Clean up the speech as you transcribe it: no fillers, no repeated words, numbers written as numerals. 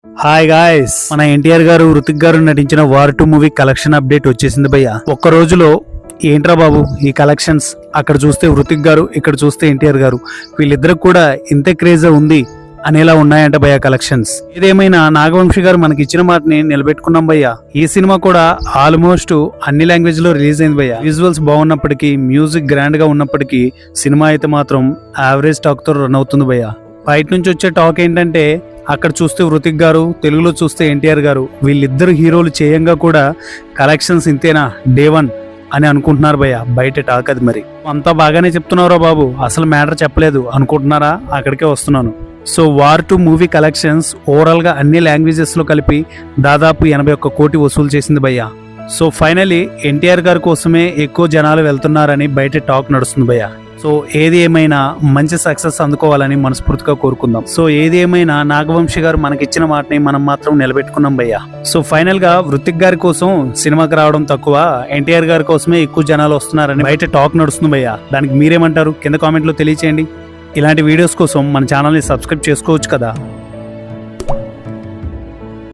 Hi guys, మన ఎన్టీఆర్ గారు హృతిక్ గారు నటించిన వార్ 2 మూవీ కలెక్షన్ అప్డేట్ వచ్చేసింది భయ్య. ఒక్క రోజులో ఏంట్రా బాబు ఈ కలెక్షన్స్, అక్కడ చూస్తే హృతిక్ గారు, ఇక్కడ చూస్తే ఎన్టీఆర్ గారు, వీళ్ళిద్దరు కూడా ఇంతే క్రేజ్ ఉంది అనేలా ఉన్నాయంట భయ్య కలెక్షన్స్. ఏదేమైనా నాగవంశీ గారు మనకి ఇచ్చిన మాటని నిలబెట్టుకున్నాం భయ్య. ఈ సినిమా కూడా ఆల్మోస్ట్ అన్ని లాంగ్వేజ్ లో రిలీజ్ అయింది భయ్య. విజువల్స్ బాగున్నప్పటికీ, మ్యూజిక్ గ్రాండ్ గా ఉన్నప్పటికీ సినిమా అయితే మాత్రం యావరేజ్ టాక్ తో రన్ అవుతుంది భయ్య. బయట నుంచి వచ్చే టాక్ ఏంటంటే, అక్కడ చూస్తే హృతిక్ గారు, తెలుగులో చూస్తే ఎన్టీఆర్ గారు, వీళ్ళిద్దరు హీరోలు చేయంగా కూడా కలెక్షన్స్ ఇంతేనా డే 1 అని అనుకుంటున్నారు భయ్య. బయట టాక్ అది. మరి అంతా బాగానే చెప్తున్నారా బాబు, అసలు మ్యాటర్ చెప్పలేదు అనుకుంటున్నారా? అక్కడికే వస్తున్నాను. So war 2 movie collections overall గా అన్ని లాంగ్వేజెస్ లో కలిపి దాదాపు 81 కోటి వసూలు చేసింది భయ్య. సో ఫైనలీ ఎన్టీఆర్ గారి కోసమే ఎక్కువ జనాలు వెళ్తున్నారని బయట టాక్ నడుస్తుంది భయ్య. సో ఏది ఏమైనా మంచి సక్సెస్ అందుకోవాలని మనస్ఫూర్తిగా కోరుకుందాం. సో ఏది ఏమైనా నాగవంశీ గారు మనకిచ్చిన మాటని మనం మాత్రం నిలబెట్టుకున్నాం భయ్య. సో ఫైనల్ గా హృతిక్ గారి కోసం సినిమాకి రావడం తక్కువ, ఎన్టీఆర్ గారి కోసమే ఎక్కువ జనాలు వస్తున్నారని బయట టాక్ నడుస్తుంది భయ్య. దానికి మీరేమంటారు? కింద కామెంట్ లో తెలియచేయండి. ఇలాంటి వీడియోస్ కోసం మన ఛానల్ ని సబ్స్క్రైబ్ చేసుకోవచ్చు కదా.